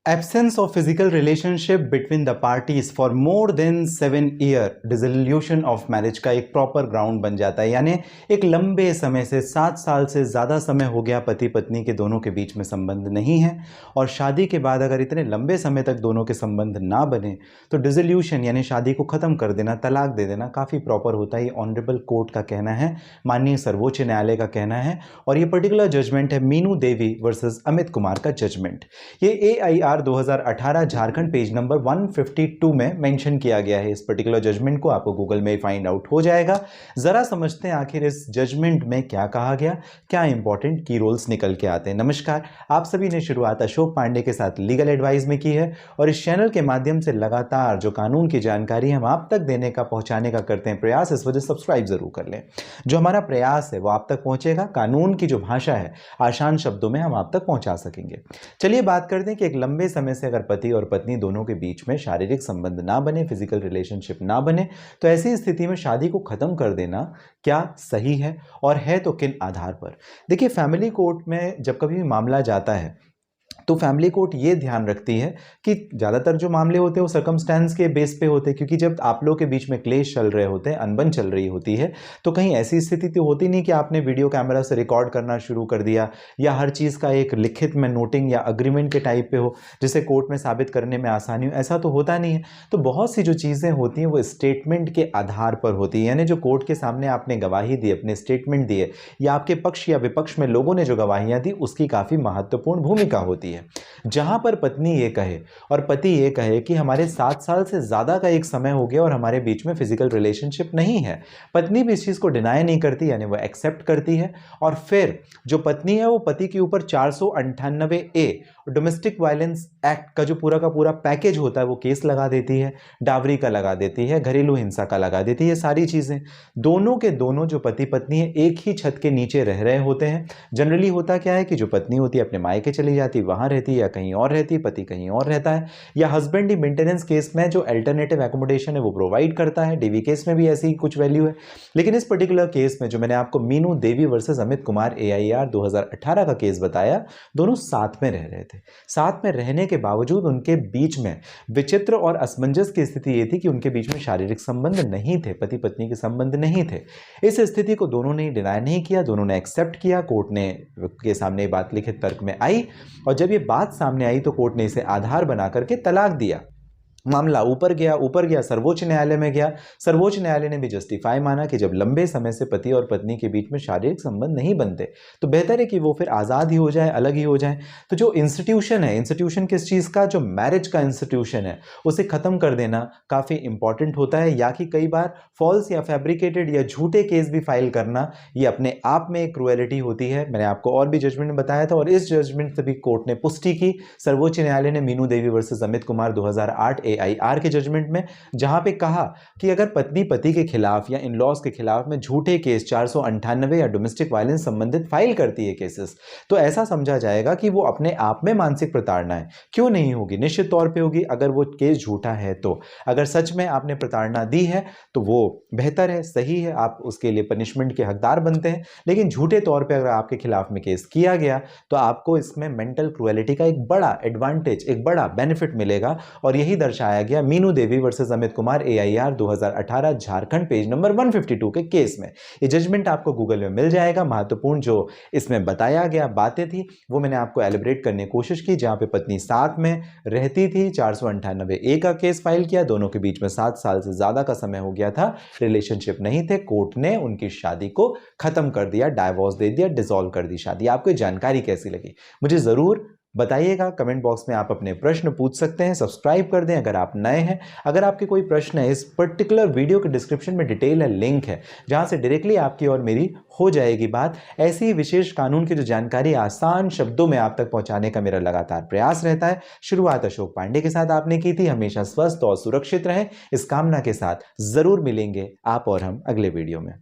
Absence of physical relationship between the parties for more than 7 year dissolution of marriage का एक proper ground बन जाता है। यानी एक लंबे समय से 7 साल से ज़्यादा समय हो गया पति पत्नी के दोनों के बीच में संबंध नहीं है, और शादी के बाद अगर इतने लंबे समय तक दोनों के संबंध ना बने तो डिसोल्यूशन यानी शादी को ख़त्म कर देना, तलाक दे देना काफ़ी प्रॉपर होता है। ये ऑनरेबल कोर्ट का कहना है, माननीय सर्वोच्च न्यायालय का कहना है, और ये पर्टिकुलर जजमेंट है मीनू देवी वर्सेस अमित कुमार का जजमेंट। ये AIR 2018 झारखंड पेज नंबर 152 में मेंशन किया गया है। इस पर्टिकुलर जजमेंट को आपको गूगल में फाइंड आउट हो जाएगा। जरा समझते हैं आखिर इस जजमेंट में क्या कहा गया, क्या इंपॉर्टेंट की रोल्स निकल के आते हैं। नमस्कार, आप सभी ने शुरुआत अशोक पांडे के साथ लीगल एडवाइस में की है, और इस चैनल के माध्यम से लगातार जो कानून की जानकारी हम आप तक देने का, पहुंचाने का करते हैं प्रयास, इस वजह सब्सक्राइब जरूर कर लें। जो हमारा प्रयास है वो आप तक पहुंचेगा, कानून की जो भाषा है आसान शब्दों में हम आप तक पहुंचा सकेंगे। चलिए बात करते हैं कि एक लंबे समय से अगर पति और पत्नी दोनों के बीच में शारीरिक संबंध ना बने, फिजिकल रिलेशनशिप ना बने, तो ऐसी स्थिति में शादी को खत्म कर देना क्या सही है, और है तो किन आधार पर। देखिए, फैमिली कोर्ट में जब कभी भी मामला जाता है तो फैमिली कोर्ट ये ध्यान रखती है कि ज़्यादातर जो मामले होते हैं वो सर्कमस्टेंस के बेस पे होते हैं, क्योंकि जब आप लोग के बीच में क्लेश चल रहे होते हैं, अनबन चल रही होती है, तो कहीं ऐसी स्थिति तो होती नहीं कि आपने वीडियो कैमरा से रिकॉर्ड करना शुरू कर दिया, या हर चीज़ का एक लिखित में नोटिंग या अग्रीमेंट के टाइप पे हो जिसे कोर्ट में साबित करने में आसानी हो। ऐसा तो होता नहीं है। तो बहुत सी जो चीज़ें होती हैं वो स्टेटमेंट के आधार पर होती है, यानी जो कोर्ट के सामने आपने गवाही दी, अपने स्टेटमेंट दिए, या आपके पक्ष या विपक्ष में लोगों ने जो गवाहियाँ दी, उसकी काफ़ी महत्वपूर्ण भूमिका होती है। जहां पर पत्नी ये कहे और पति ये कहे कि हमारे 7 साल से ज़्यादा का एक समय हो गया और हमारे बीच में फिजिकल रिलेशनशिप नहीं है, पत्नी भी इस चीज़ को डिनाई नहीं करती, यानी वो एक्सेप्ट करती है, और फिर जो पत्नी है वो पति के ऊपर 498A डोमेस्टिक वायलेंस एक्ट का जो पूरा का पूरा पैकेज होता है वो केस लगा देती है, डावरी का लगा देती है, घरेलू हिंसा का लगा देती है। सारी चीज़ें दोनों के दोनों जो पति पत्नी है एक ही छत के नीचे रह रहे होते हैं। जनरली होता क्या है कि जो पत्नी होती है अपने मायके चली जाती है, वहाँ रहती है, या कहीं और रहती है, पति कहीं और रहता है, या हस्बैंड ही मेंटेनेंस केस में जो अल्टरनेटिव एकोमोडेशन है वो प्रोवाइड करता है। DV केस में भी ऐसी ही कुछ वैल्यू है। लेकिन इस पर्टिकुलर केस में जो मैंने आपको मीनू देवी वर्सेस अमित कुमार AIR 2018 का केस बताया, दोनों साथ में रह रहे थे। साथ में रहने के बावजूद उनके बीच में विचित्र और असमंजस की स्थिति ये थी कि उनके बीच में शारीरिक संबंध नहीं थे, पति पत्नी के संबंध नहीं थे। इस स्थिति को दोनों ने डिनाई नहीं किया, दोनों ने एक्सेप्ट किया। कोर्ट ने के सामने बात लिखित तर्क में आई, और जब ये बात सामने आई तो कोर्ट ने इसे आधार बना करके तलाक दिया। मामला ऊपर गया, सर्वोच्च न्यायालय में गया। सर्वोच्च न्यायालय ने भी जस्टिफाई माना कि जब लंबे समय से पति और पत्नी के बीच में शारीरिक संबंध नहीं बनते तो बेहतर है कि वो फिर आज़ाद ही हो जाए, अलग ही हो जाए। तो जो इंस्टीट्यूशन है, इंस्टीट्यूशन किस चीज़ का, जो मैरिज का इंस्टीट्यूशन है, उसे ख़त्म कर देना काफ़ी इंपॉर्टेंट होता है। या कि कई बार फॉल्स या फैब्रिकेटेड या झूठे केस भी फाइल करना, ये अपने आप में एक क्रूएलिटी होती है। मैंने आपको और भी जजमेंट में बताया था, और इस जजमेंट से भी कोर्ट ने पुष्टि की। सर्वोच्च न्यायालय ने मीनू देवी वर्सेस अमित कुमार 2008 AIR के जजमेंट में, जहां पे कहा कि अगर पत्नी पति के खिलाफ या इन लॉज के खिलाफ में झूठे केस 498 या डोमेस्टिक वायलेंस संबंधित फाइल करती है केसेस, तो ऐसा समझा जाएगा कि वो अपने आप में मानसिक प्रताड़ना है। क्यों नहीं होगी? निश्चित तौर पे होगी, अगर वो केस झूठा है तो। अगर सच में आपने प्रताड़ना दी है तो वो बेहतर है, सही है, आप उसके लिए पनिशमेंट के हकदार बनते हैं। लेकिन झूठे तौर पर अगर आपके खिलाफ में केस किया गया तो आपको इसमें मेंटल क्रूएलिटी का एक बड़ा एडवांटेज, एक बड़ा बेनिफिट मिलेगा, और यही दर्शाया गया Meenu Devi versus Amit Kumar AIR 2018 Jharkhand page number 152 के केस में। ये जजमेंट आपको गूगल में मिल जाएगा। महत्वपूर्ण जो इसमें बताया गया बातें थी वो मैंने आपको एलिब्रेट करने की कोशिश की। जहां पे पत्नी साथ में रहती थी, 498A का केस फाइल किया, दोनों के बीच में 7 साल से ज्यादा का समय हो गया था, रिलेशनशिप नहीं थे, कोर्ट ने उनकी शादी को खत्म कर दिया, डाइवोर्स दे दिया, डिसॉल्व कर दी शादी। आपको जानकारी कैसी लगी मुझे जरूर बताइएगा। कमेंट बॉक्स में आप अपने प्रश्न पूछ सकते हैं। सब्सक्राइब कर दें अगर आप नए हैं। अगर आपके कोई प्रश्न है, इस पर्टिकुलर वीडियो के डिस्क्रिप्शन में डिटेल है, लिंक है, जहां से डायरेक्टली आपकी और मेरी हो जाएगी बात। ऐसी विशेष कानून की जो जानकारी आसान शब्दों में आप तक पहुंचाने का मेरा लगातार प्रयास रहता है। शुरुआत अशोक पांडे के साथ आपने की थी। हमेशा स्वस्थ और सुरक्षित रहें, इस कामना के साथ जरूर मिलेंगे आप और हम अगले वीडियो में।